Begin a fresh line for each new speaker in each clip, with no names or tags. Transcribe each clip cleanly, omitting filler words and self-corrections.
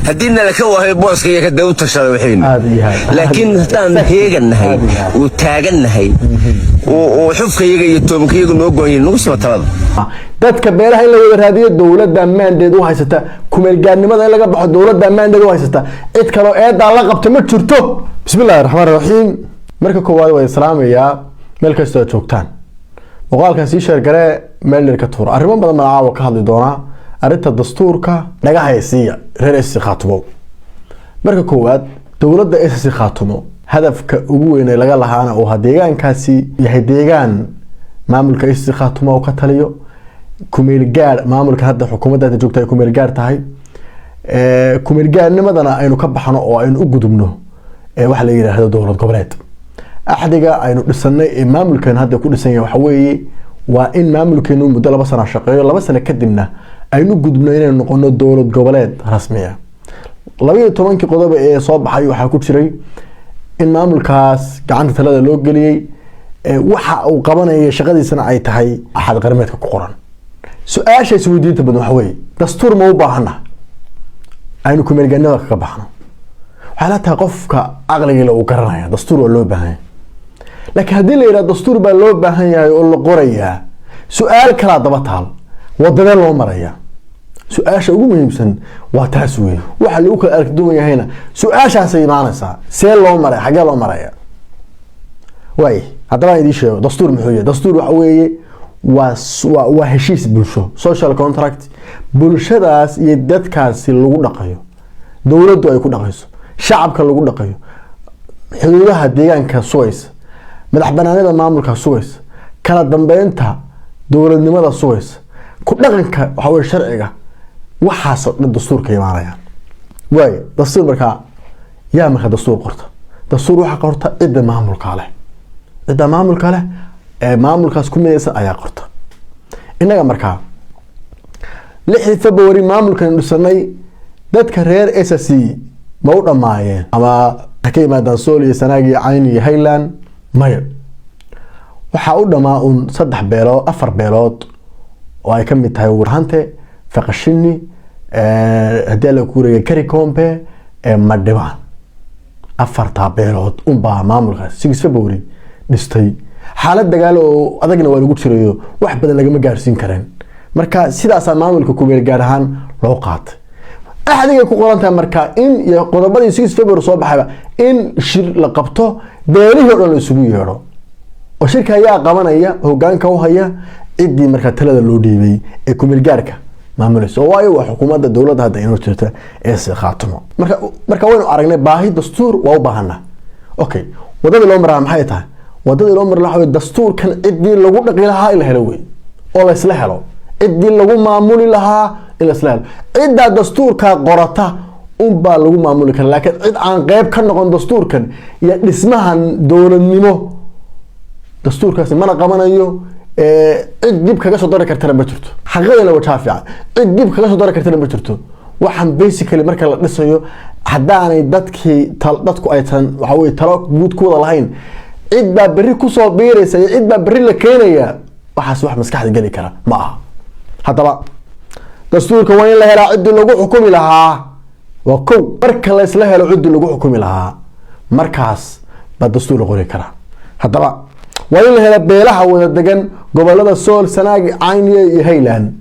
هدينا لك هو هي بوس كي كدو تشرب الحين لكن هدان هيغن هي وتاغن هي وحفك يجي يتوم كي نو غوين نو سو تبد
dadka beeraha in la wada raadiyo dawladda ammaandeed u haysata kumeel gaarnimada in laga baxo dawladda ammaandeed u haysata cid kale oo eeda la qabto ma jirto bismillaahir rahmaanir rahiim marka koowaad way islaamaya meel kasta joogtaan muuqaalkan si sheer gare meel ka tuur arrimo badan ma caawa ka hadli doona arinta dastuurka naga haysiya reer istiqaatumo marka koowaad dawladda istiqaatumo hadafka ugu weyn ee laga lahaana oo deegaankaasi yahay deegaan maamulka istiqaatumo oo ka taliyo kumeel gaar maamulka hadda xukuumadda joogtay kumeel gaar tahay kumeel gaarnimadana aynu ka baxno oo aynu u gudubno wax la yiraahdo dawlad goboleed axdiga aynu dhisanay maamulkan hadda ku dhisan yahay waxa weeye waa in maamulkeenu muddo 2 sano shaqeeyo 2 sano kadibna aynu gudubno inaynu noqono dawlad goboleed rasmi ah 12 qodob ee soo baxay waxa ku jiray in maamulkaas gacanta talada loo galiyay waxa uu qabanayay shaqadiisana ay tahay axad qarmeedka ku qoran su'aasha isweydiinta badan waxa weeye dastuur ma u baahana aynu ku meelganada ka baxno waxa la taa qofka aqliga uu garanaya dastuur waa loo baahan laakiin hadii la yiraahdo dastuur baa loo baahan yahay oo la qorayaa su'aal kala daba taal wadada loo maraya su'aasha ugu muhiimsan waa taas weey waxa lagu kala aragduwan yahayna su'aashaas ay imaanaysaa see loo maray xagee loo maraya way hadaba idin sheego dastuur muxuu yahay dastuur waxa weeye waa heshiis bulsho social contract bulshadaas iyo dadkaasi lagu dhaqayo dawladdu ay ku dhaqayso shacabka lagu dhaqayo xuduudaha deegaanka sugaysa madax banaanida maamulka sugaysa kala dambeynta dawladnimada sugaysa ku dhaqanka waxa weeye sharciga waxaas dastuurka imaanaya way dastuur marka yaa marka dastuur qorta dastuur waxa qorta cidda maamulka leh cidda maamulka leh maamulkaas ku midaysan ayaa qorta inaga marka 6 February maamulkan dhisanay dadka reer SSC ma u dhamaayeen ama ka yimaadaan Soomaaliya Sanaagi Cayn iyo Highland maya waxa u dhamaa 3 beelood 4 beelood oo ay ka mid tahay warhante faqashini hadii la kuuriyay Karikombe Madhibaan 4 beelood baa maamulkaas 6 February dhistay xaalad dagaal oo adagna waa lagu jirayo wax badan laga ma gaarsiin kareen marka sidaas maamulka ku meel gaar ahaan loo qaatay axdiga ku qorantaa marka in iyo qodobadii 6 February soo baxayba in shir la qabto beelihii oo dhan isugu yeero oo shirka ayaa qabanaya hoggaanka u haya cidii marka talada loo dhiibay ee ku meel gaarka maamulayso waayo waa xukuumadda dawladda hadda inoo jirta ee si khaatimo marka waynu aragnay baahi dastuur waa u baahana okay wadada loo maraa maxay tahay wadada loo mar lahayd dastuurkan cidii lagu dhaqi lahaa in la helo way oo la isla helo cidii lagu maamuli lahaa in la isla helo cidda dastuurka qorata baa lagu maamuli kara laakiin cid aan qayb ka noqon dastuurkan iyo dhismahan dawladnimo dastuurkaas mana qabanayo cid dib kaga soo dari kartana ma jirto xaqeena waa fiican cid dib kaga soo dari kartana ma jirto waxaan basically marka la dhisayo hadaanay dadku ay tan waxa way talo guud ku wada lahayn cid baa bari ku soo biiraysa cid baa bari la keenaya waxaas wax maskaxda gali kara ma aha hadaba dastuurka waa in la helaa cid lagu xukumi lahaa waa kow marka la isla helo cid lagu xukumi lahaa markaas baa dastuur qori kara hadaba waa in la helaa beelaha wada degan gobolada Sool Sanaagi Cayn iyo Highland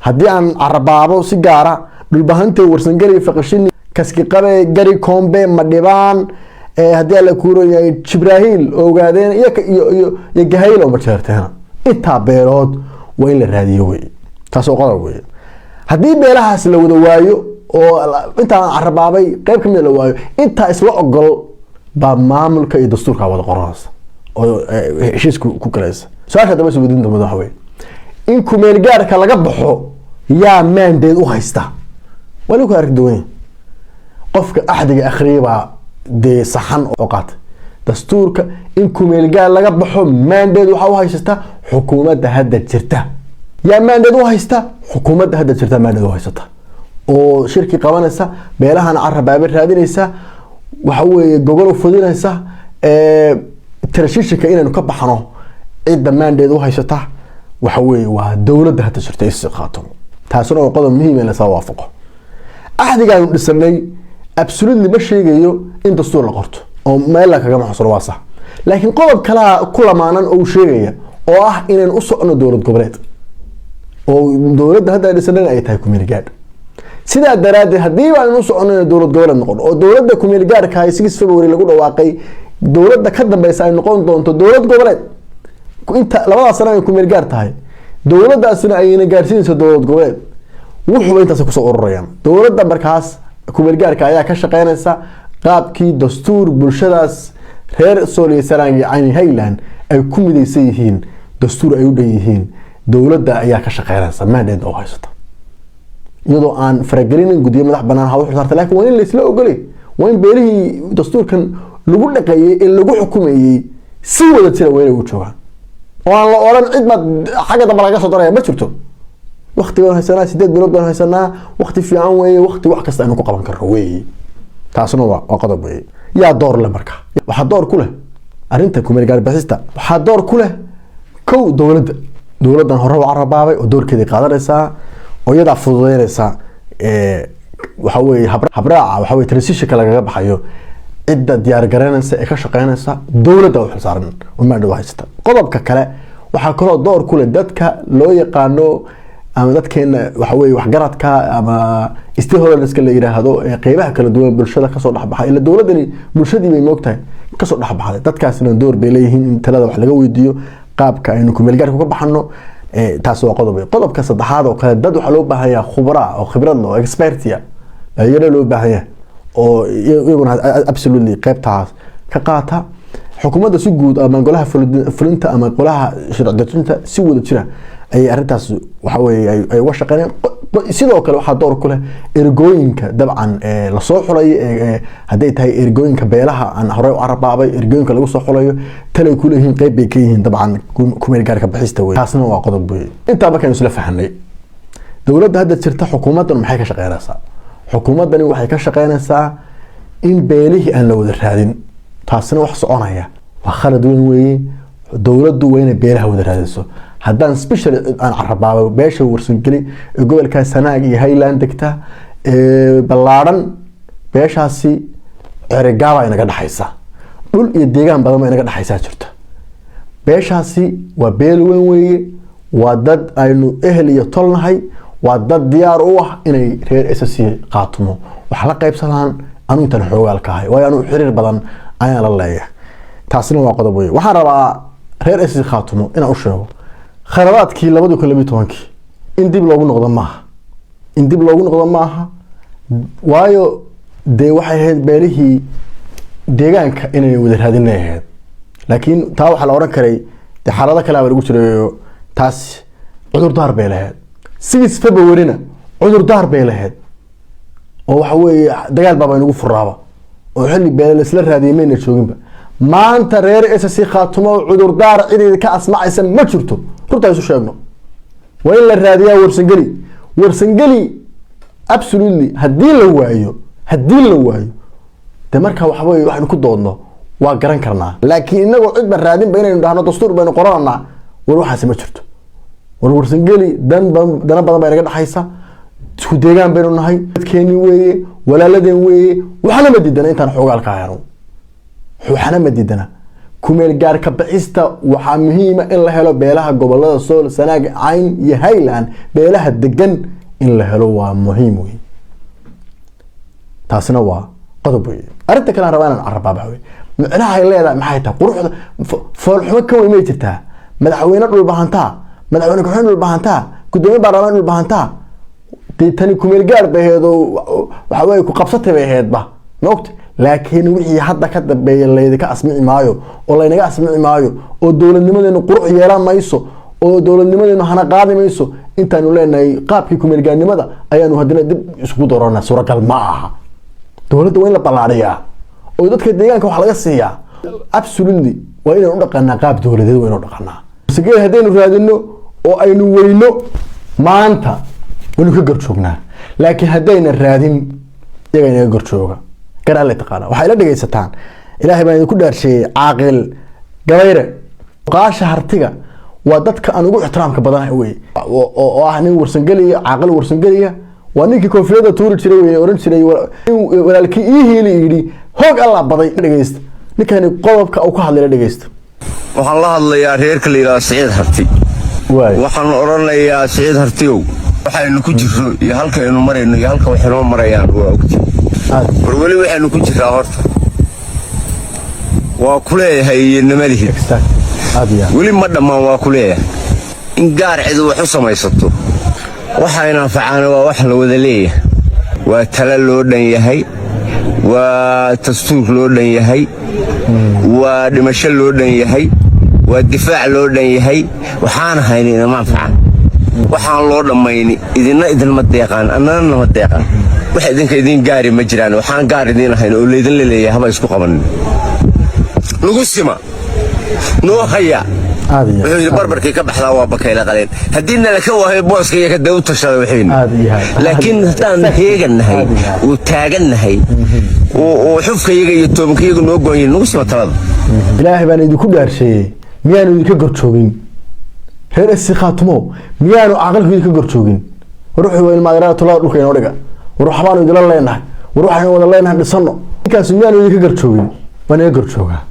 hadii aan Carabaabo si gaara dhulbahantay Warsangeli Faqashini kaski qabe gari Kombe Madhibaan hadii la kuuriyay Jibraahiil ogaadeen iyo Gahayl oo marjeerteen inta beelood waa in la raadiyo way taas oo qodob way hadii beelahaas la wada waayo oo inta Carabaabay qayb kamid la waayo inta isla ogol ba maamulka iyo dastuurka wada qoranaysa oo heshiisku ku galaysa su'aasha daba soo wadin waxa way in ku meel gaarka laga baxo yaa mandate u haysta wali ku aragduween qofka axdiga akhriiba de saxan oo qaatay dastuurka in ku meel gaar laga baxo mandate waxa u haysta xukuumadda hadda jirta yaa mandate u haysta xukuumadda hadda jirta mandate u haysta oo shirki qabanaysa beelahan Carabaabay raadinaysa waxa weeye gogol u fudinaysa tarashiishka inaynu ka baxno cid mandate u haysta waxa weeye waa dawladda hadda jirta istiqaatumo taasuna waa qodob muhiim ah la soo waafaqo axdigaanu dhisanay absolutely ma sheegayo in dastuur la qorto oo meel la kaga maxsuro waa sax laakiin qodob kala ku lamaanan oo sheegaya oo ah inaan u socno dowlad goboleed oo dowladda hadda dhisanay ay tahay kumeel gaar sidaa daraaddeed haddii aan u socno dowlad goboleed noqon oo dowladda kumeel gaarka ay 6 February lagu dhawaaqay dowladda ka dambaysa ay noqon doonto dowlad goboleed inta labada sano ay kumeel gaar tahay dowladdaasina ayna gaarsiinayso dowlad goboleed wuxuu intaas ku soo ururayaan dowladda markaas kumeel gaarka ayaa ka shaqeynaysa qaabkii dastuur bulshadaas reer Soomaaliya Sanaag iyo Highland ay ku midaysan yihiin dastuur ay u dheeyeen dowladda ayaa ka shaqeynaysa mandate oo haysta iyadoo aan faragelinin guddiyo madax banaan ha wuxuu saartay laakiin waa in la isla ogolay waa in beelihii dastuurkan lagu dhaqeeyay in lagu xukumeeyay si wada jira weeyay u joogaan oo aan la oran cid ma xaga dambe laga soo daray ma jirto waqtiga haysanaa 8 bilood baan haysanaa waqti fiican weeye waqti wax kasta aynu ku qaban karno weeye taasna waa qodob weeye yaa door leh marka waxa door ku leh arinta kumeel gaar bixista waxa door ku leh kow dowladdan hore u carabaabay oo doorkeedii qaadanaysa oo iyada fududeynaysa waxa weeye habraaca waxa weeye transition kala laga baxayo cidda diyaar garanaysa ee ka shaqeynaysa dowladda wax saaran oo ma dhaw haysta qodobka kale waxa kale door ku leh dadka loo yaqaano ama dadkeena waxa weeye wax garadka ama stakeholders la yiraahdo ee qeybaha kala duwan bulshada ka soo dhaxbaxay ila dowladani bulshadii bay moogtahay ka soo dhaxbaxday dadkaasina door bay leeyihiin in talada wax laga weydiiyo qaabka aynu kumeel gaarka ka baxano taas waa qodobka saddexaad oo kale dad waxa loo baahanyaa khubra oo khibrad loo expertia ayana loo baahanyaa oo iyaguna absolutely qaybtaas ka qaata xukuumadda si guud ama golaha fulinta ama golaha sharci dejinta si wada jira ay arintaas waxa weeye ay uga shaqeeyaan sidoo kale waxa door ku leh ergooyinka dabcan la soo xulay haday tahay ergooyinka beelaha aan hore u carabaabay ergooyinka lagu soo xulayo talay ku leeyihiin qayb bay ka yihiin dabcan kumeel gaarka bixista weey taasna waa qodob weey inta ba kan isla fahanay dowladda hadda jirta xukuumaddan maxay ka shaqeynaysaa xukuumaddani waxay ka shaqeynaysaa in beelihii aan la wada raadin taasna wax soconaya waa khalad weyn weeye dowladdu waa inay beelaha wada raadiso haddaan special aan carabaabo beesha warsan gali gobolka Sanaag iyo Highland degta ballaaran beeshaasi ergaaba inaga dhaxaysa dhul iyo deegaan badan inaga dhaxaysa jirta beeshaasi waa beel weyn weeye waa dad aynu ehel iyo tolnahay waa dad diyaar u ah inay reer SSC qaatumo wax la qaybsadaan anu intan xoogaalkahay waa anu xiriir badan ayaan la leeyahay taasina waa qodob weeye waxaan rabaa reer SSC qaatumo inaan u sheego kharabaadkii 2012 in dib loogu noqdo maaha waayo de waxay ahayd beelihii deegaanka inay wada raadinayeen laakiin taa waxa la oran karay de xaalado kale lagu jiray taas cudur daar bay lahayd 6 February-na cudur daar bay lahayd oo waxa weeye dagaal baba inagu furaaba oo xilli beel isla raadiyeen jooginba maanta reer SSC qaatumo cudur daar cid ka asmacaysan ma jirto runta isu sheegno waa in la raadiyaa warsangali absolutely hadii la waayo de marka waxa weeye waxaan ku doodno waa garan karnaa laakiin inagu cid ba raadin ba inaynu dhahno dastuur baynu qoranaa war waxaas ma jirto warsangali dan badan bay naga dhaxaysa isku deegaan baynu nahay dadkeeni weeye walaaladeen weeye waxana ma diidana intaan xoogaalka hayno waxana ma diidana kumeel gaarka bixista waxa muhiim ah in la helo beelaha gobolada Sool Sanaag Cayn iyo Highland beelaha degan in la helo waa muhiim weey taasina waa qodob weey arinta kale rabaan carabaaba weey macnaha ay leedahay maxay tahay quruxda foolxumo ka weyn ma jirtaa madaxweyne dhul baahanta madaxweyne ku-xigeen dhul baahanta gudoomiye baarlamaan dhul baahanta tani kumeel gaar baheedo waxa weey ku qabsatay baheedba noqto laakiin wixii hadda ka dambeeyay leedka asmici maayo oo laynaga asmici maayo oo dowladnimadeenu qurux yeelan mayso oo dowladnimadeenu hana qaadi mayso intaanu leenahay qaabkii kumeel gaarnimada ayaanu hadana dib isku doorana suuragal ma aha dowladda waa in la balaariyaa oo dadka deegaanka wax laga siiyaa absolutely waa inaan u dhaqanaa qaab dowladeed waa inaan u dhaqanaa sigay hadaynu raadino oo aynu weyno maanta waynu ka garjoognaa laakiin hadayna raadin iyaga inaga garjooga garan la taqaana waxay la dhageysataan ilaahay baa idinku dhaarshay caaqil gabayre qaasha hartiga waa dadka aan ugu ixtiraamka badan weey oo ah nin warsan galiya caaqil warsan galiya ونيكي كوفيدا توري شري ورن شري ولكن إيهيلي يدي هوج الله بدي دقيست نكاني قلبك أو كهذا اللي دقيست
waxaan la hadlayaa reerka la yiraahdo Saciid Harti waxaan oranayaa Saciid Hartiyow waxaynu ku jirro iyo halka aynu marayno iyo halka waxaynu marayaan waa ogtay war wali waxaynu ku jiraa horta waa kuleeyahay nimadii wali ma dhamaan waa kuleeyahay in gaar cid wax u samaysato waxayna facaan waa wax la wada leeyahay waa tala loo dhan yahay waa dastuur loo dhan yahay waa dhimasho loo dhan yahay waa difaac loo dhan yahay waxaan haynaa ma fiican waxaan loo dhamayni idinma deeqaan annana ma deeqaan wax idinka idin gaari ma jiraan waxaan gaar idin ahayn oo leedin leeyahay haba isku qaban lagu sima noo haya wuxuu barbarkii ka baxdaa waa bakayla qaleen haddiina la ka wahay booska iyo ka dawta shada waxeen laakiin hadaan heeganahay oo taaganahay oo xufkayga iyo toomkayga noo gooyin nagu sima talada
ilaahay baan idinku dhaarshay miyaanu idinka gorjoogin reer istiqaatmo miyaanu aqalku idinka gorjoogin ruuxu waa ilmaadaraha tulada dhulka inoo dhiga ruuxabaanu idila leenahay ruuxaynu wada leenahay dhisano ninkaas miyaanu idinka gorjoogin waan idinka gorjoogaa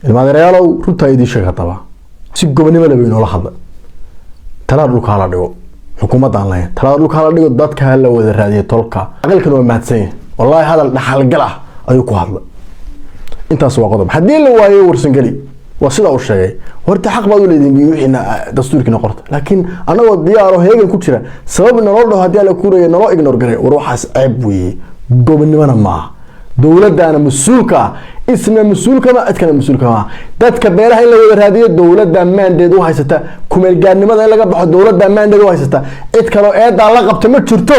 ilmaadarayaalow runtaa idin sheega daba si gobonimo leh inoo la hadla talada dhulka la dhigo xukuumaddan leh talada dhulka la dhigo dadka la wada raadiyo tolka aqalkan waa mahadsan yahay wallahi hadal dhaxalgal ah ayuu ku hadla intaas waa qodob hadii la waayo warsan gali waa sida uu sheegay horta xaq baad u leedahay wixina dastuurkina qorta laakiin anagoo diyaar oo heegan ku jira sabab nolol dhaw hadii la kuureeyo nolol ignore garay war waxaas ceeb weeye gobonimana ma dowladana mas'uulka isna mas'uulka ma adkana mas'uulka ma dadka beelaha in la wada raadiyo dowladda maandeed u haysata kumeel gaarnimada in laga baxo dowladda maandeed u haysata cid kale oo eeda la qabto ma jirto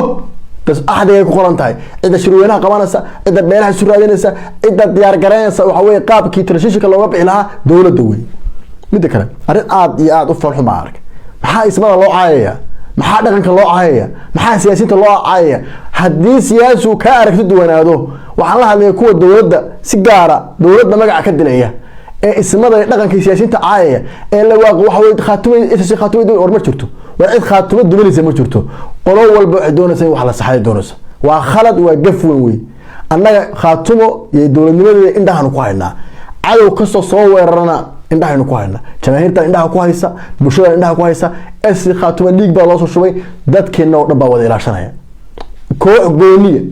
بس أحد يكون قرنتاي إذا شروينها قمانسا إذا بينها سرادينسا إذا ديار جرينسا وحوي قاب كي ترشيشك الله ربع لها دولة دوي مدة كلام أريد عاد أفرح معك محا اسمه الله عاية محا دقنك الله عاية محا سياسية الله عاية حدي سياسو كارك تدوين هذا وحالله اللي يكون الدولة سيجارة دولة ما قاعد كدل إياه اسمه دقنك سياسية عاية إلا وحوي خاتمي إيش خاتمي دول أورمر شرتو وعيد خاتمة دولة زي ما شرتو قلوا والبعد دونسا وحلا صحيح دونسا وخلد وقف وي أنا خاتمه يدور النمط عندها نقاهنا عدو قصة صورنا عندها نقاهنا جماهيرنا عندها كويسة بشرة عندها كويسة اس خاتمه ليك بالله شوي دات كنا نبى ودي لاشنا كو جونية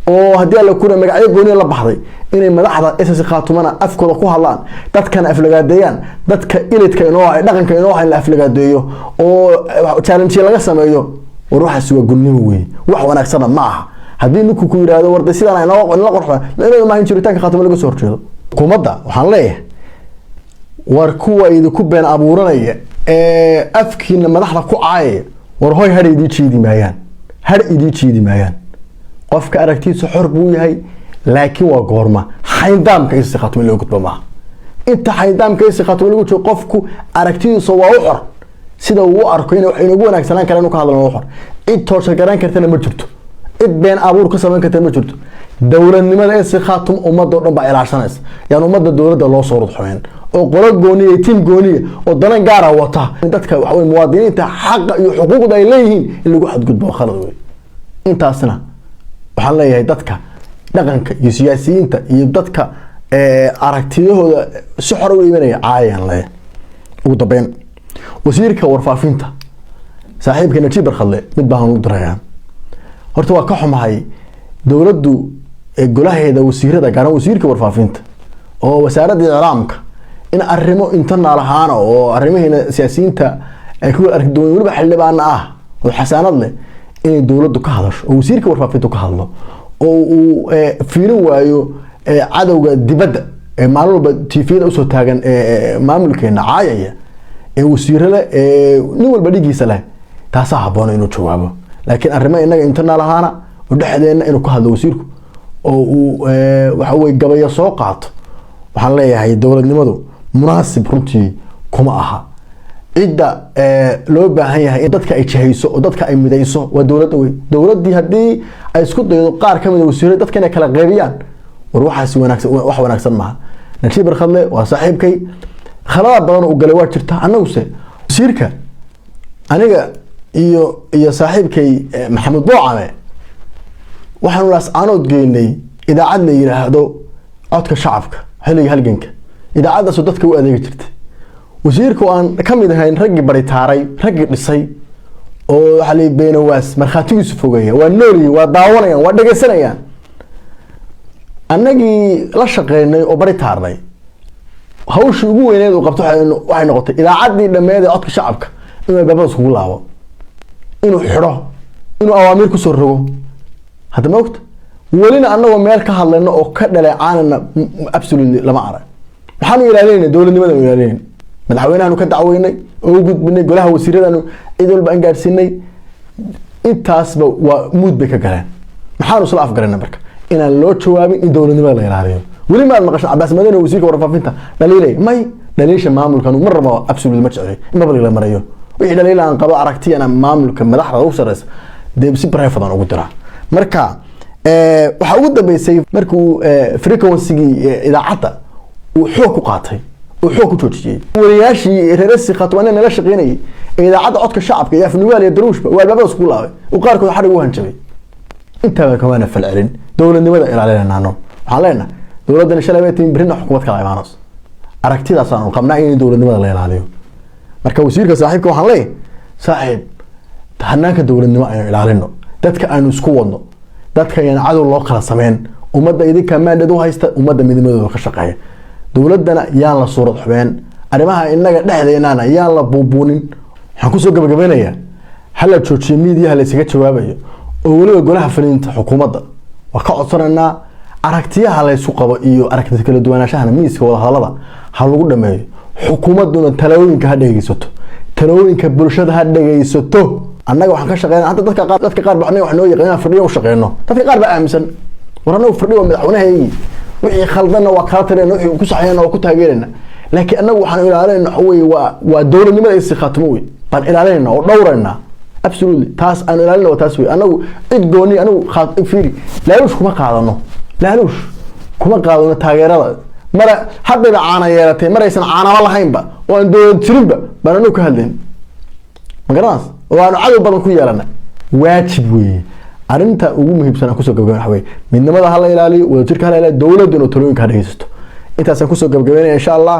oo hadii la kuna magacyo gooni la baxday inay madaxda SS khaatumana afkooda ku hadlaan dadkana aflagaadeeyaan dadka ilidka inoo ay dhaqanka inoo ay la aflagaadeeyo oo challenge laga sameeyo ruuxaasi waa gudnimo weey wax wanaagsan ma aha hadii ninku ku yiraahdo warda sidaan ay la qorxo inuu ma jiritaanka khaatuma laga soo horjeedo hukuumadda waxaan leeyahay war kuwa idinku been abuuranaya afkiina madaxda ku caayay war hoy hadheedii jiidi maayaan qofka aragtiisa xor buu yahay laakiin waa goorma xaydaamka is khatmo loo gudbo ma inta xaydaamka is khatmo lagu joogo qofku aragtiisa waa u xor sida uu arko inuu ugu wanaagsanaan karo inuu ka hadlo xor cid toosha garan kartana ma jirto cid been abuur ka sameyn kartana ma jirto dawladnimada is khatmo ummadda dhan baa ilaashanaysa yaan ummadda dawladda loo soo rudxoyn oo qolo gooniye tin gooniye oo danan gaar ah wata dadka wax weyn muwaadiniinta xaq iyo xuquuqda ay leeyihiin in lagu xadgudbo khalad weey intaasna waxaan leeyahay dadka dhaqanka iyo siyaasiyiinta iyo dadka aragtiyahooda si xor u iimanaya caayaan leeyahay ugu dambeyn wasiirka warfaafinta saaxiibka Najiib Barkhadle mid baan u dirayaa horta waa ka xumahay dawladdu golaheeda wasiirada gaar ahaan wasiirka warfaafinta oo wasaaradda islaamka in arrimo internal ahaan oo arrimaheena siyaasiyiinta ay ku aragdoon waliba xildhibaan ah oo xasaanad leh in dawladdu ka hadasho oo wasiirka warfaafintu ka hadlo oo uu fiirin waayo cadawga dibadda maalulba TV-da usoo taagan maamulkeena caayaya wasiirada nin walba dhigiisa leh taasa haboon inuu jawaabo laakiin arrimo inaga internal ahaana oo dhaxdeena inuu ka hadlo wasiirku oo uu waxa way gabayo soo qaato waxaan leeyahay dawladnimadu munaasib runtii kuma aha cidda loo baahan yahay in dadka ay jahayso oo dadka ay midayso waa dawladda weey dawladii hadii ay isku daydo qaar kamid ah wasiirada dadka inay kala qeybiyaan war waxaas wanaagsan wax wanaagsan ma Najiib Barkhadle waa saaxiibkay khalad badan oo galay waa jirta anaguse wasiirka aniga iyo saaxiibkay maxamed boocame waxaanu laas aanood geynay idaacad la yiraahdo codka shacabka xilliga halganka idaacadaas dadka u adeegi jirtay wasiirku aan kamid ahayn ragii baritaaray ragii dhisay oo xalay beenawaas marxaatigiisu fogeeya waa nooli waa daawanayaan waa dhageysanayaan annagii la shaqeynay oo baritaarnay hawshii ugu weyneed uu qabto waxay noqotay idaacadii dhameed ee codka shacabka inuu albaabada iskugu laabo inuu xidho inuu awaamiir ku soo rogo hadda ma ogta welina annagoo meel ka hadlayno oo ka dhaleecaanana absolutely lama arag waxaanu ilaalinayna dowladnimada ilaalinayna madaxweynahaanu ka dacweynay oo u gudbinay golaha wasiiradaanu cid walba aan gaadhsiinay intaasba waa muud bay ka galeen maxaanu isla afgarayna marka inaan loo jawaabin in dowladnimada la ilaaliyo weli ma maqasho Cabbaas Madani wasiirka warfaafinta dhaliilay may dhaliisha maamulkan marba absolutely ma jecel in ma la marayo wixii dhaliil aan qabo aragtiyana maamulka madaxda u sareysa deebsi private ugu dira marka waxa ugu dambeysay markuu frequency-gii idaacada uu xoog ku qaatay uu xoog ku joojiyay wariyaashii reerasi khatwaanna la shaqeynayay idaacada codka shacabka iyo afnuwaal iyo daruushba waa albaabada isku laabay oo qaarkood xarig u hanjabay inta kama falcelin dowladnimada ilaalinaynaano waxaan leenahay dowladana shalay bay tiin birina xukuumad kala imaanayso aragtidaas aan qabnaa in dowladnimada la ilaaliyo marka wasiirka saaxiibka waxaan leeyahay saaxiib hanaanka dowladnimo ayaan ilaalino dadka aanu isku wadno dadka ayaan cadow loo kala sameyn ummadda idinka maandad u haysta ummadda midnimadooda ka shaqeeya dowladana yaan la suurad xubeen arrimaha inaga dhexdeennana yaan la buubuunin waxaan ku soo gabagabeynayaa hala joojiyo miidiyaha la isaga jawaabayo oo waliba golaha faliinta xukuumadda waa ka codsananaa aragtiyaha la isku qabo iyo aragtida kala duwanaanshaha miiska wada hadalada ha lagu dhameeyo xukuumaduna talooyinka ha dhageysato talooyinka bulshada ha dhageysato annaga waxaan ka shaqeynaa hadda dadka qaar baa wax noo yaqaan fadhiyo u shaqeyno dadka qaar baa aaminsan warano fadhiyo madaxweynaha wixii khaldana waa kala tireen wixii ku saxayna waa ku taageerina laakiin annagu waxaan ilaalinayna waa dowladnimada is khaatimo weey baan ilaalinayna oo dhowrayna absolutely taas aan ilaalinayna waa taas weey annagu cid gooni anagu fiiri laaluush kuma qaadano taageerada mara hadda caana yeelatay maraysan caanaba lahaynba oo aan dowlad jirinba baan anu ka hadlayn magaraas oo aan cadow badan ku yeelana waajib weey arinta ugu muhiimsan aan ku soo gabagabeyn waxa weey midnimada ha la ilaaliyo wadajirka ha la ilaaliyo dowladda inuu talooyinka dhageysto intaas aan ku soo gabagabeynaa insha Allah